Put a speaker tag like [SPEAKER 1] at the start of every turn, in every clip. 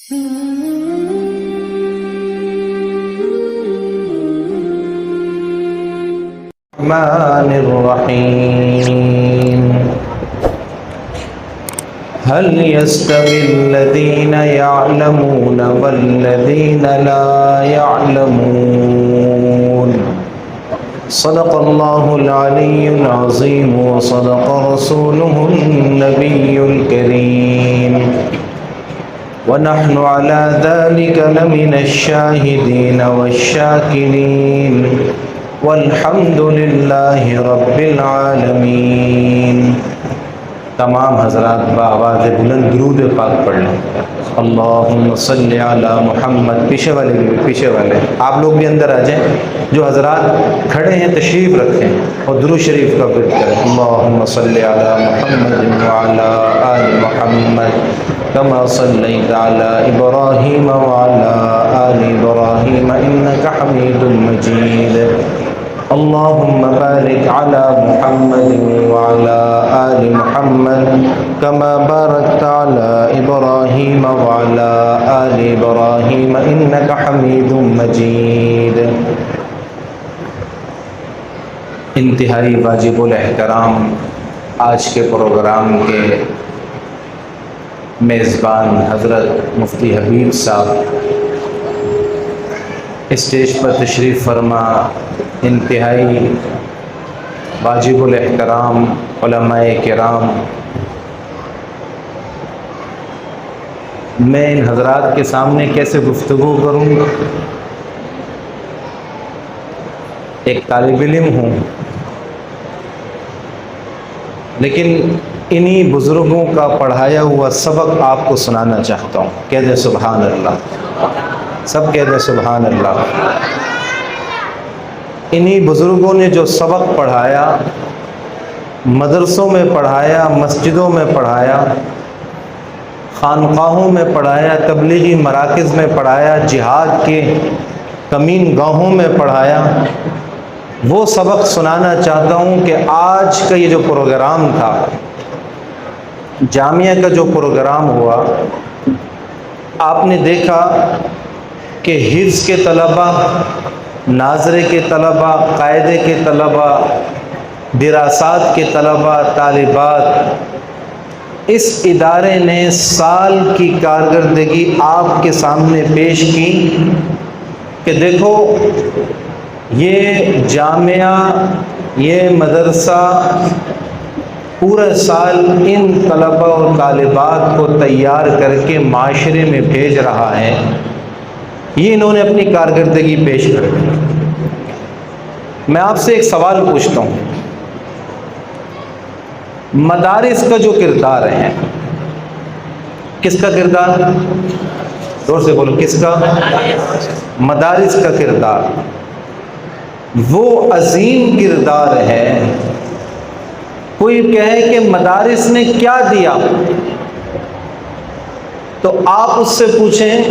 [SPEAKER 1] الرحمن الرحيم هل يستوي الذين يعلمون والذين لا يعلمون صدق الله العلي العظيم وصدق رسوله النبي الكريم ونحن على ذلك لمن الشاهدين والشاكرين والحمد للہ رب العالمین۔ تمام حضرات بآواز بلند درود پاک پڑھ لیں۔ اللہم صلی علی محمد۔ پیچھے والے آپ لوگ بھی اندر آ جائیں، جو حضرات کھڑے ہیں تشریف رکھیں اور درود شریف کا ورد کریں۔ اللہم صلی علی محمد وعلی آل محمد كما صليت على إبراهيم وعلى آل إبراهيم إنك حميد مجيد اللهم بارك على محمد وعلى آل محمد كما باركت على إبراهيم وعلى آل إبراهيم إنك حميد مجيد۔ انتہائی واجب الاحترام آج کے پروگرام کے میزبان حضرت مفتی حبیب صاحب اسٹیج پر تشریف فرما، انتہائی واجب الاحترام علماء کرام، میں ان حضرات کے سامنے کیسے گفتگو کروں؟ ایک طالب علم ہوں، لیکن انہی بزرگوں کا پڑھایا ہوا سبق آپ کو سنانا چاہتا ہوں۔ کہہ دیں سبحان اللہ، سب کہہ دیں سبحان اللہ۔ انہی بزرگوں نے جو سبق پڑھایا، مدرسوں میں پڑھایا، مسجدوں میں پڑھایا، خانقاہوں میں پڑھایا، تبلیغی مراکز میں پڑھایا، جہاد کے کمین گاہوں میں پڑھایا، وہ سبق سنانا چاہتا ہوں کہ آج کا یہ جو پروگرام تھا، جامعہ کا جو پروگرام ہوا، آپ نے دیکھا کہ حفظ کے طلبہ، ناظرے کے طلبہ، قاعدے کے طلبہ، دراسات کے طلبہ، طالبات، اس ادارے نے سال کی کارکردگی آپ کے سامنے پیش کی کہ دیکھو یہ جامعہ، یہ مدرسہ پورا سال ان طلبہ اور طالبات کو تیار کر کے معاشرے میں بھیج رہا ہے۔ یہ انہوں نے اپنی کارکردگی پیش کر دی۔ میں آپ سے ایک سوال پوچھتا ہوں، مدارس کا جو کردار ہے، کس کا کردار؟ زور سے بولو، کس کا؟ مدارس کا کردار وہ عظیم کردار ہے۔ کوئی کہے کہ مدارس نے کیا دیا، تو آپ اس سے پوچھیں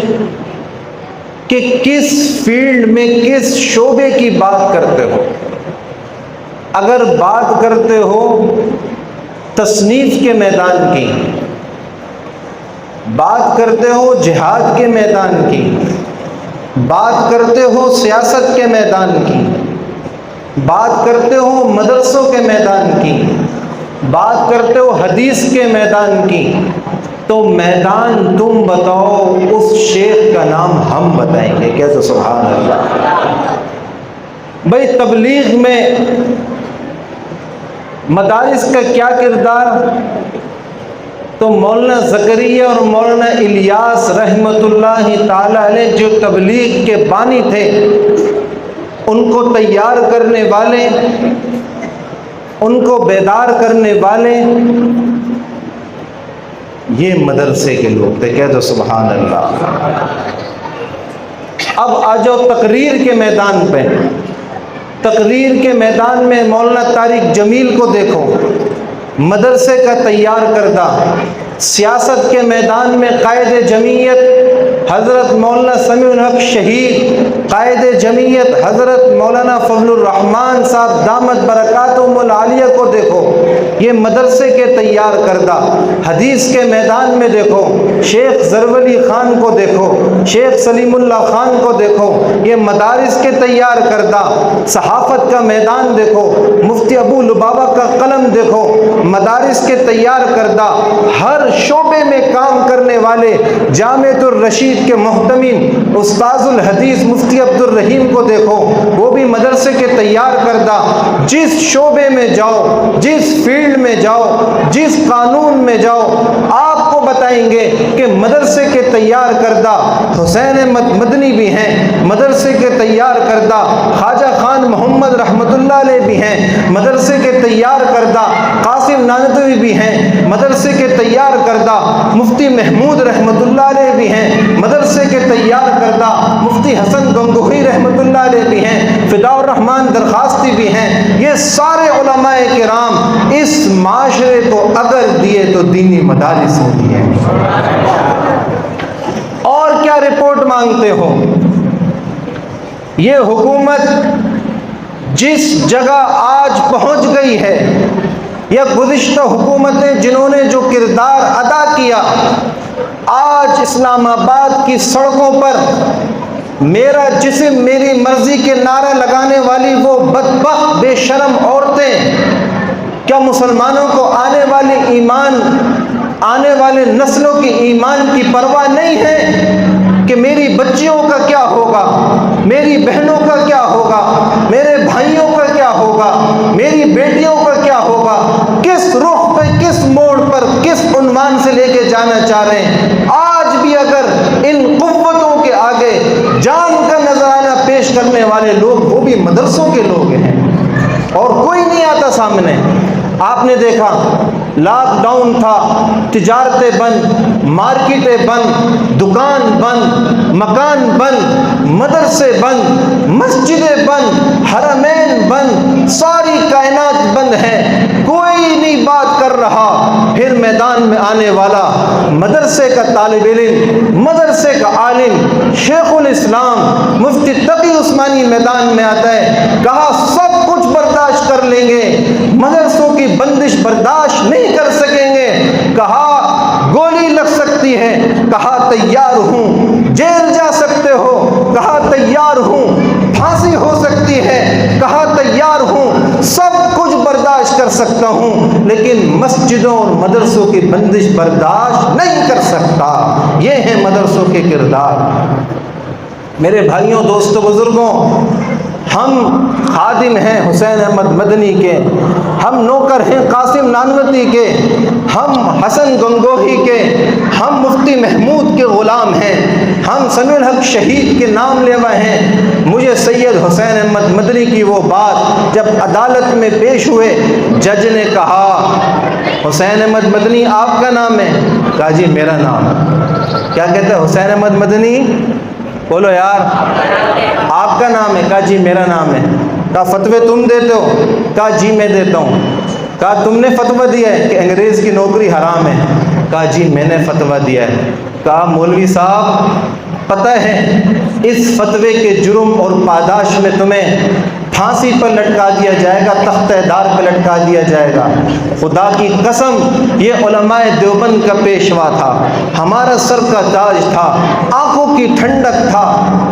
[SPEAKER 1] کہ کس فیلڈ میں، کس شعبے کی بات کرتے ہو؟ اگر بات کرتے ہو تصنیف کے میدان کی، بات کرتے ہو جہاد کے میدان کی، بات کرتے ہو سیاست کے میدان کی، بات کرتے ہو مدرسوں کے میدان کی، بات کرتے ہو حدیث کے میدان کی، تو میدان تم بتاؤ، اس شیخ کا نام ہم بتائیں گے۔ کہتے سبحان اللہ۔ بھائی تبلیغ میں مدارس کا کیا کردار؟ تو مولانا زکریا اور مولانا الیاس رحمۃ اللہ تعالی علیہ جو تبلیغ کے بانی تھے، ان کو تیار کرنے والے، ان کو بیدار کرنے والے یہ مدرسے کے لوگ تھے۔ کہہ دو سبحان اللہ۔ اب آ جاؤ تقریر کے میدان پہ۔ تقریر کے میدان میں مولانا طارق جمیل کو دیکھو، مدرسے کا تیار کردہ۔ سیاست کے میدان میں قائد جمعیت حضرت مولانا سمیع الحق شہید قائد جمعیت حضرت مولانا فضل الرحمان صاحب دامت برکاتہم العالیہ کو دیکھو، یہ مدرسے کے تیار کردہ، حدیث کے میدان میں دیکھو شیخ زرولی خان کو دیکھو، شیخ سلیم اللہ خان کو دیکھو، یہ مدارس کے تیار کردہ، صحافت کا میدان دیکھو، مفتی ابو لبابہ کا قلم دیکھو، مدارس کے تیار کردہ ہر شعبے میں کام کرنے والے جامعۃ الرشید کے محتمین استاذ الحدیث مفتی عبد الرحیم کو دیکھو، وہ بھی مدرسے کے تیار کردہ، جس شعبے میں جاؤ، جس فیلڈ میں جاؤ، جس قانون میں جاؤ، آپ کو بتائیں گے کہ مدرسے کے تیار کردہ حسین احمد مدنی بھی ہیں، مدرسے کے تیار کردہ خواجہ خان محمد رحمۃ اللہ علیہ بھی ہیں، مدرسے کے تیار کردہ قاسم نانوتوی بھی ہیں، مدرسے کے تیار کردہ مفتی محمود رحمۃ اللہ علیہ بھی ہیں، مدرسے کے تیار کردہ مفتی حسن گنگوہی رحمۃ اللہ علیہ بھی ہیں، فداء الرحمان درخواستی بھی ہیں۔ یہ سارے علماء کرام اس معاشرے کو اگر دیے تو دینی مدارس ہو دیے، اور کیا رپورٹ مانگتے ہو؟ یہ حکومت جس جگہ آج پہنچ گئی ہے، یا گزشتہ حکومتیں جنہوں نے جو کردار ادا کیا، آج اسلام آباد کی سڑکوں پر میرا جسم میری مرضی کے نعرہ لگانے والی وہ بدبخت بے شرم عورتیں، کیا مسلمانوں کو آنے والے نسلوں کی ایمان کی پرواہ نہیں ہے کہ میری بچیوں کا کیا ہوگا، میری بہنوں کا کیا ہوگا، میرے بھائیوں کا کیا ہوگا، میری بیٹیوں کا کیا ہوگا؟ کس رخ پہ، کس موڑ پر، کس عنوان سے لے کے جانا چاہ رہے ہیں؟ آج بھی اگر ان قوتوں کے آگے جان کا نذرانہ پیش کرنے والے لوگ وہ بھی مدرسوں کے لوگ ہیں، اور کوئی نہیں آتا سامنے۔ آپ نے دیکھا لاک ڈاؤن تھا، تجارتیں بند، مارکیٹیں بند، دکان بند، مکان بند، مدرسے بند، مسجدیں بند، حرمین بند، ساری کائنات بند ہے، کوئی نہیں بات کر رہا۔ پھر میدان میں آنے والا مدرسے کا طالب علم، مدرسے کا عالم، شیخ الاسلام مفتی تقی عثمانی میدان میں آتا ہے، کہا سب کچھ برداشت کر لیں گے، مدرسوں کی بندش برداشت نہیں کر سکیں گے، کہا گولی لگ سکتی ہے، کہا تیار ہوں، جیل جا سکتے ہو، کہا تیار ہوں، پھانسی ہو سکتی ہے، کہا تیار ہوں، سب کچھ برداشت کر سکتا ہوں، لیکن مسجدوں اور مدرسوں کی بندش برداشت نہیں کر سکتا۔ یہ ہے مدرسوں کے کردار۔ میرے بھائیوں، دوستوں، بزرگوں، ہم خادم ہیں حسین احمد مدنی کے، ہم نوکر ہیں قاسم نانوتوی کے، ہم حسن گنگوہی کے، ہم مفتی محمود کے غلام ہیں، ہم سمیع الحق شہید کے نام لیوا ہیں۔ مجھے سید حسین احمد مدنی کی وہ بات جب عدالت میں پیش ہوئے، جج نے کہا حسین احمد مدنی آپ کا نام ہے؟ کہا جی میرا نام ہے۔ کیا کہتے ہیں حسین احمد مدنی؟ بولو یار، آپ کا نام ہے؟ کہا جی میرا نام ہے۔ کہا فتوے تم دیتے ہو؟ کہا جی میں دیتا ہوں۔ کہا تم نے فتویٰ دیا ہے کہ انگریز کی نوکری حرام ہے؟ کہا جی میں نے فتویٰ دیا ہے۔ کہا مولوی صاحب پتہ ہے اس فتوے کے جرم اور پاداش میں تمہیں پھانسی پر لٹکا دیا جائے گا، تختہ دار پہ لٹکا دیا جائے گا۔ خدا کی قسم یہ علماء دیوبند کا پیشوا تھا، ہمارا سر کا تاج تھا، آنکھوں کی ٹھنڈک تھا،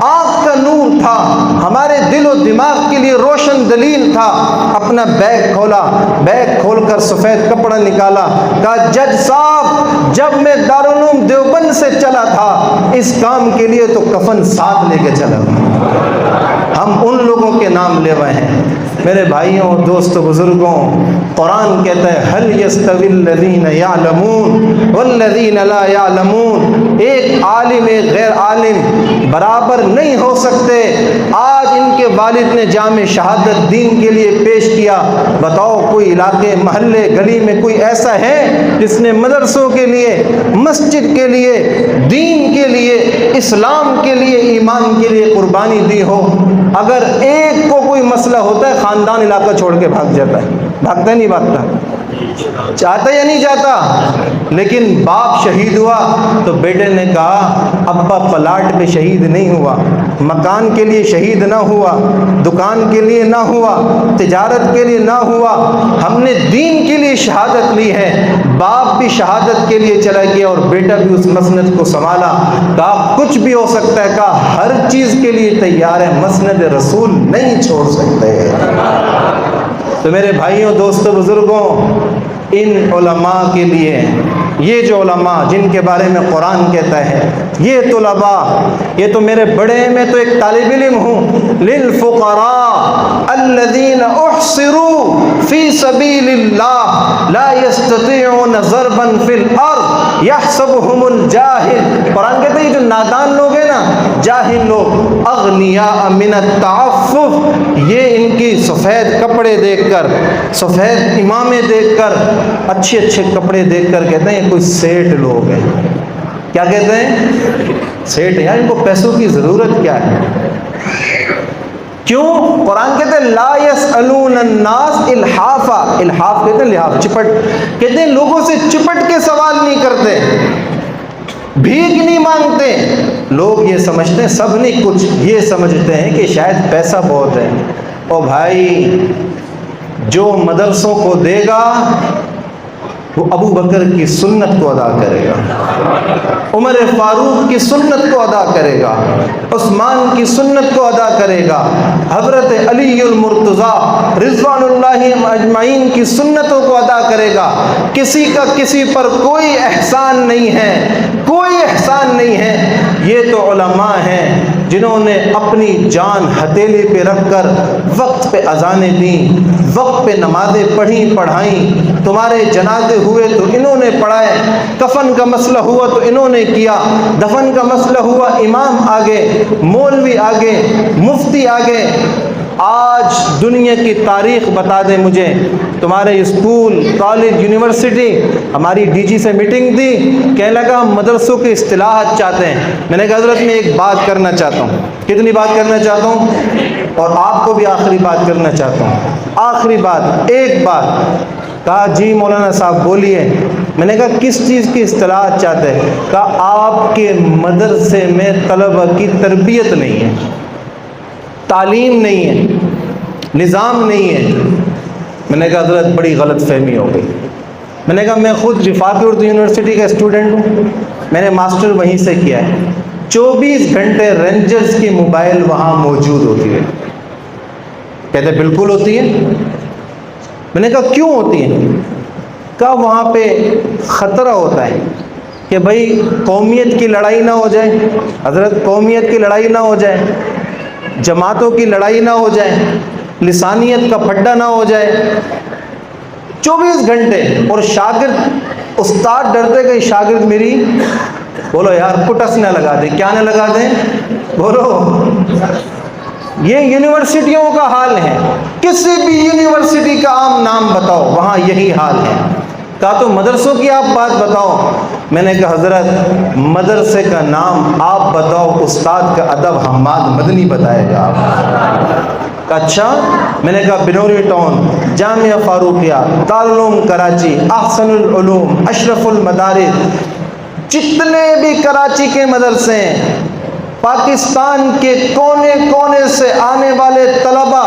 [SPEAKER 1] آنکھ کا نور تھا، ہمارے دل و دماغ کے لیے روشن دلیل تھا۔ اپنا بیگ کھولا، بیگ کھول کر سفید کپڑا نکالا، کہا جج صاحب جب میں دارالعلوم دیوبند سے چلا تھا اس کام کے لیے تو کفن ساتھ لے کے چلا۔ ہم ان لوگوں کے نام لیوائے ہیں۔ میرے بھائیوں، دوستوں، بزرگوں، قرآن کہتا ہے هل يستوي الذين يعلمون والذين لا يعلمون، ایک عالم ایک غیر عالم برابر نہیں ہو سکتے۔ آج ان کے والد نے جامع شہادت دین کے لیے پیش کیا، بتاؤ کوئی علاقے، محلے، گلی میں کوئی ایسا ہے جس نے مدرسوں کے لیے، مسجد کے لیے، دین کے لیے، اسلام کے لیے، ایمان کے لیے قربانی دی ہو؟ اگر ایک کو کوئی مسئلہ ہوتا ہے خاندان علاقہ چھوڑ کے بھاگ جاتا ہے، بھاگتا نہیں بھاگتا؟ چاہتا یا نہیں چاہتا؟ لیکن باپ شہید ہوا تو بیٹے نے کہا ابا پلاٹ پہ شہید نہیں ہوا، مکان کے لیے شہید نہ ہوا، دکان کے لیے نہ ہوا، تجارت کے لیے نہ ہوا، ہم نے دین کے لیے شہادت لی ہے۔ باپ بھی شہادت کے لیے چلا گیا اور بیٹا بھی اس مسند کو سنبھالا۔ کہا کچھ بھی ہو سکتا ہے، کہا ہر چیز کے لیے تیار ہے، مسند رسول نہیں چھوڑ سکتے۔ تو میرے بھائیوں، دوستوں، بزرگوں، ان علماء کے لیے، یہ جو علماء جن کے بارے میں قرآن کہتا ہے، یہ طلباء، یہ تو میرے بڑے ہیں، میں تو ایک طالب علم ہوں۔ للفقراء الذین احصروا فی سبیل اللہ لا یستطیعون ضربا فی الارض یحسبهم الجاہل۔ قرآن کہتا ہے یہ جو نادان لوگ ہیں نا، جاہل لوگ، اغنیاء من التعفف، یہ ان کی سفید کپڑے دیکھ کر، سفید امامے دیکھ کر، اچھے اچھے کپڑے دیکھ کر کہتے ہیں یہ کوئی سیٹھ لوگ ہیں۔ کیا کہتے ہیں؟ سیٹھ ہیں، ان کو پیسوں کی ضرورت کیا ہے؟ کیوں؟ قرآن کہتے ہیں لا یسألون الناس الحافا، الحاف کہتے ہیں لحاف، چپٹ، کہتے ہیں لوگوں سے چپٹ کے سوال نہیں کرتے، بھیک نہیں مانگتے۔ لوگ یہ سمجھتے ہیں، سب نہیں، کچھ یہ سمجھتے ہیں کہ شاید پیسہ بہت ہے۔ او بھائی، جو مدرسوں کو دے گا وہ ابو بکر کی سنت کو ادا کرے گا، عمر فاروق کی سنت کو ادا کرے گا، عثمان کی سنت کو ادا کرے گا، حضرت علی المرتضیٰ رضوان اللہ اجمعین کی سنتوں کو ادا کرے گا۔ کسی کا کسی پر کوئی احسان نہیں ہے، کوئی احسان نہیں ہے۔ یہ تو علماء ہیں جنہوں نے اپنی جان ہتھیلی پہ رکھ کر وقت پہ اذانیں دیں، وقت پہ نمازیں پڑھائیں۔ تمہارے جنازے ہوئے تو انہوں نے پڑھائے، کفن کا مسئلہ ہوا تو انہوں نے کیا، دفن کا مسئلہ ہوا امام آگے، مولوی آگے، مفتی آگے۔ آج دنیا کی تاریخ بتا دیں مجھے، تمہارے اسکول، کالج، یونیورسٹی، ہماری ڈی جی سے میٹنگ تھی، کہنے لگا ہم مدرسوں کی اصطلاحات چاہتے ہیں۔ میں نے کہا حضرت میں ایک بات کرنا چاہتا ہوں۔ کتنی بات کرنا چاہتا ہوں؟ اور آپ کو بھی آخری بات کرنا چاہتا ہوں، آخری بات، ایک بات۔ کہا جی مولانا صاحب بولیے۔ میں نے کہا کس چیز کی اصطلاحات چاہتے ہیں؟ کہا آپ کے مدرسے میں طلبہ کی تربیت نہیں ہے، تعلیم نہیں ہے، نظام نہیں ہے۔ میں نے کہا حضرت بڑی غلط فہمی ہو گئی۔ میں نے کہا میں خود رفاقی اردو یونیورسٹی کا اسٹوڈنٹ ہوں، میں نے ماسٹر وہیں سے کیا ہے، 24 گھنٹے رینجرز کی موبائل وہاں موجود ہوتی ہے۔ کہتے بالکل ہوتی ہے۔ میں نے کہا کیوں ہوتی ہے؟ کہا وہاں پہ خطرہ ہوتا ہے کہ بھائی قومیت کی لڑائی نہ ہو جائے، حضرت قومیت کی لڑائی نہ ہو جائے، جماعتوں کی لڑائی نہ ہو جائے، لسانیت کا پھڈا نہ ہو جائے۔ 24 گھنٹے، اور شاگرد، استاد ڈرتے کہ شاگرد میری، بولو یار پٹس نہ لگا دیں، کیا نہ لگا دیں، بولو۔ یہ یونیورسٹیوں کا حال ہے، کسی بھی یونیورسٹی کا عام نام بتاؤ وہاں یہی حال ہے۔ کہا تو مدرسوں کی آپ بات بتاؤ۔ میں نے کہا حضرت مدرسے کا نام آپ بتاؤ، استاد کا ادب حماد مدنی بتائے گا آپ۔ اچھا؟ میں نے کہا بنوری ٹاؤن، جامعہ فاروقیہ، دارالعلوم کراچی، احسن العلوم، اشرف المدارس، جتنے بھی کراچی کے مدرسے ہیں، پاکستان کے کونے کونے سے آنے والے طلبہ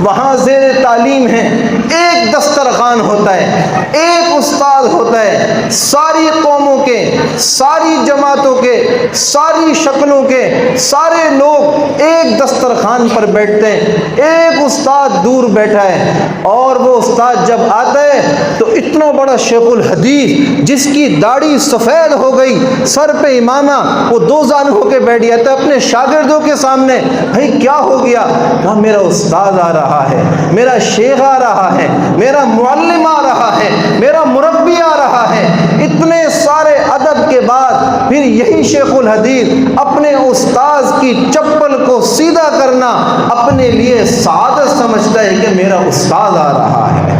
[SPEAKER 1] وہاں زیر تعلیم ہیں۔ ایک دسترخوان ہوتا ہے، ایک استاد ہوتا ہے، ساری قوموں کے، ساری جماعتوں کے، ساری شکلوں کے، سارے لوگ ایک دسترخوان پر بیٹھتے ہیں، ایک استاد دور بیٹھا ہے، اور وہ استاد جب آتا ہے تو اتنا بڑا شیخ الحدیث جس کی داڑھی سفید ہو گئی، سر پہ امامہ، وہ دو زانو ہو کے بیٹھ جاتا ہے اپنے شاگردوں کے سامنے۔ بھائی کیا ہو گیا؟ کہا میرا استاد آ رہا ہے، میرا شیخ آ رہا ہے، میرا معلم آ رہا ہے، میرا مربی آ رہا ہے۔ اتنے سارے ادب کے بعد پھر یہی شیخ الحدیث اپنے استاذ کی چپل کو سیدھا کرنا اپنے لیے سعادت سمجھتا ہے کہ میرا استاد آ رہا ہے۔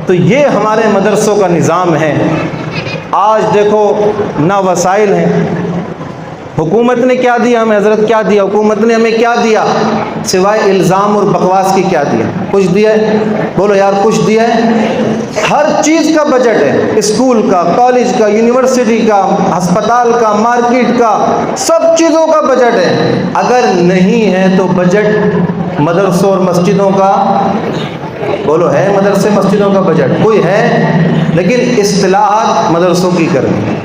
[SPEAKER 1] تو یہ ہمارے مدرسوں کا نظام ہے۔ آج دیکھو نہ وسائل ہیں، حکومت نے کیا دیا ہمیں؟ حضرت کیا دیا حکومت نے ہمیں؟ کیا دیا سوائے الزام اور بکواس کی؟ کیا دیا؟ کچھ دیا ہے؟ بولو یار کچھ دیا ہے؟ ہر چیز کا بجٹ ہے، اسکول کا، کالج کا، یونیورسٹی کا، ہسپتال کا، مارکیٹ کا، سب چیزوں کا بجٹ ہے۔ اگر نہیں ہے تو بجٹ مدرسوں اور مسجدوں کا، بولو ہے مدرسے مسجدوں کا بجٹ کوئی ہے؟ لیکن اصطلاحات مدرسوں کی کرنی ہے،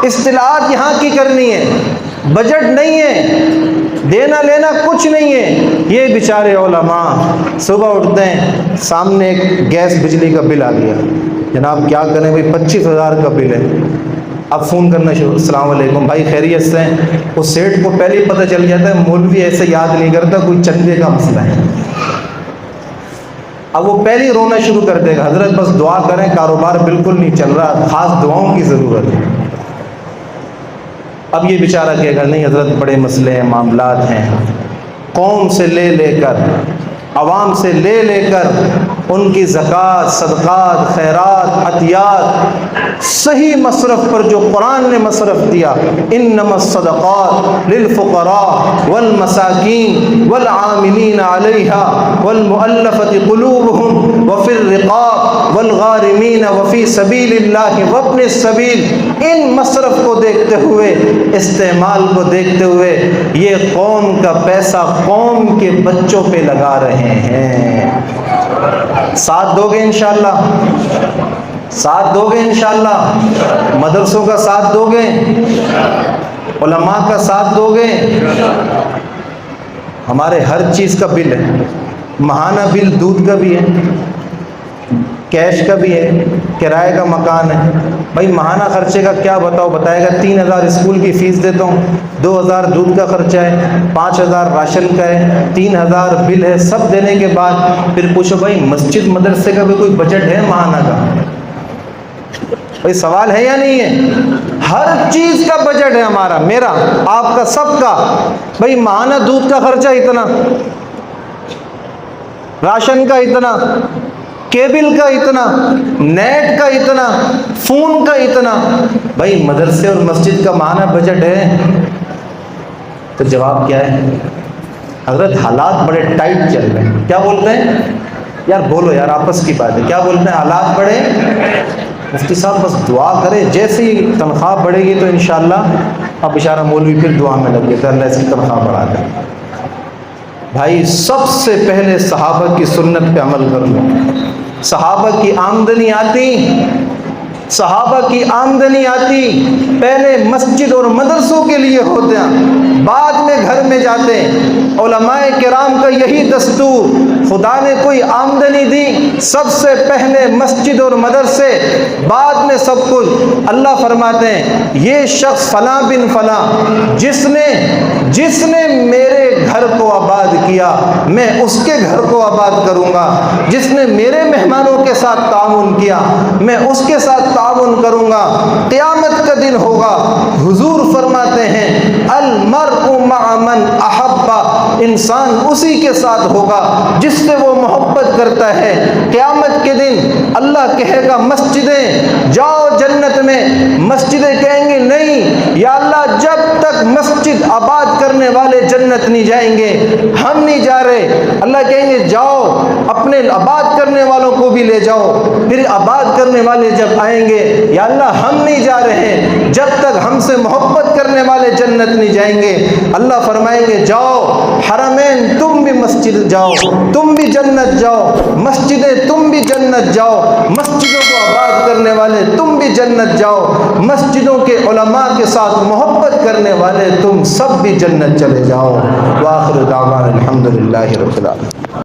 [SPEAKER 1] اصطلاحات یہاں کی کرنی ہے، بجٹ نہیں ہے، دینا لینا کچھ نہیں ہے۔ یہ بیچارے علماء صبح اٹھتے ہیں، سامنے ایک گیس بجلی کا بل آ گیا، جناب کیا کریں بھائی 25,000 کا بل ہے۔ اب فون کرنا شروع، السلام علیکم بھائی خیریت سے ہیں؟ اس سیٹ کو پہلے ہی پتہ چل جاتا ہے مولوی ایسے یاد نہیں کرتا، کوئی چندے کا مسئلہ ہے۔ اب وہ پہلے ہی رونا شروع کر دے گا، حضرت بس دعا کریں کاروبار بالکل نہیں چل رہا، خاص دعاؤں کی ضرورت ہے۔ اب یہ بیچارہ کہے گا نہیں حضرت بڑے مسئلے ہیں، معاملات ہیں، قوم سے لے لے کر، عوام سے لے لے کر ان کی زکوٰۃ، صدقات، خیرات، عطیات صحیح مصرف پر جو قرآن نے مصرف دیا، انما الصدقات للفقراء والمساکین والعاملین علیہا والمؤلفۃ قلوبہم وفی الرقاب والغارمین وفی سبیل اللہ وابن السبیل، ان مصرف کو دیکھتے ہوئے، استعمال کو دیکھتے ہوئے یہ قوم کا پیسہ قوم کے بچوں پہ لگا رہے ہیں۔ ساتھ دو گے انشاءاللہ؟ ساتھ دو گے انشاءاللہ؟ مدرسوں کا ساتھ دو گے؟ علماء کا ساتھ دو گے؟ ہمارے ہر چیز کا بل ہے، ماہانہ بل دودھ کا بھی ہے، کیش کا بھی ہے، کرائے کا مکان ہے۔ بھائی ماہانہ خرچے کا کیا بتاؤ؟ بتائے گا 3,000 اسکول کی فیس دیتا ہوں، 2,000 دودھ کا خرچہ ہے، 5,000 راشن کا ہے، 3,000 بل ہے، سب دینے کے بعد پھر پوچھو بھائی مسجد مدرسے کا بھی کوئی بجٹ ہے ماہانہ کا؟ بھائی سوال ہے یا نہیں ہے؟ ہر چیز کا بجٹ ہے ہمارا، میرا، آپ کا، سب کا۔ بھائی ماہانہ دودھ کا خرچہ اتنا، راشن کا اتنا، کیبل کا اتنا، نیٹ کا اتنا، فون کا اتنا، بھائی مدرسے اور مسجد کا ماہانہ بجٹ ہے؟ تو جواب کیا ہے؟ حضرت حالات بڑے ٹائٹ چل رہے ہیں۔ کیا بولتے ہیں یار؟ بولو یار، آپس کی بات ہے، کیا بولتے ہیں؟ حالات بڑے، مفتی صاحب بس دعا کرے، جیسے ہی تنخواہ بڑھے گی تو انشاءاللہ اب بیچارہ مولوی پھر دعا میں لگ گیا، اللہ اس کی تنخواہ بڑھا دے۔ بھائی سب سے پہلے صحابہ کی سنت پہ عمل کر لو۔ صحابہ کی آمدنی آتی، صحابہ کی آمدنی آتی پہلے مسجد اور مدرسوں کے لیے ہوتے ہیں، بعد میں گھر میں جاتے ہیں۔ علماء کرام کا یہی دستور، خدا نے کوئی آمدنی دی سب سے پہلے مسجد اور مدرسے، بعد میں سب کچھ۔ اللہ فرماتے ہیں یہ شخص فلاں بن فلاں جس نے میرے گھر کو آباد کیا، میں اس کے گھر کو آباد کروں گا، جس نے میرے مہمانوں کے ساتھ تعاون کیا میں اس کے ساتھ تعاون کروں گا۔ قیامت کا دن ہوگا، حضور فرماتے ہیں المرء مع من احبا، انسان اسی کے ساتھ ہوگا جس سے وہ محبت کرتا ہے۔ قیامت کے دن اللہ کہے گا مسجدیں جاؤ جنت میں، مسجدیں کہیں گے نہیں یا اللہ، جب تک مسجد آباد کرنے والے جنت نہیں جائیں گے ہم نہیں جا رہے۔ اللہ کہیں گے جاؤ اپنے آباد کرنے والوں کو بھی لے جاؤ، پھر آباد کرنے والے جب آئیں گے یا اللہ ہم نہیں جا رہے جب تک ہم سے محبت کرنے والے جنت نہیں جائیں گے۔ اللہ فرمائیں گے جاؤ حرمین تم بھی مسجد جاؤ، تم بھی جنت جاؤ، مسجدیں تم بھی جنت جاؤ، مسجدوں کو آباد کرنے والے تم بھی جنت جاؤ، مسجدوں کے علماء کے ساتھ محبت کرنے والے تم سب بھی جنت چلے جاؤ۔ وآخر دعوانا الحمدللہ رب العالمین۔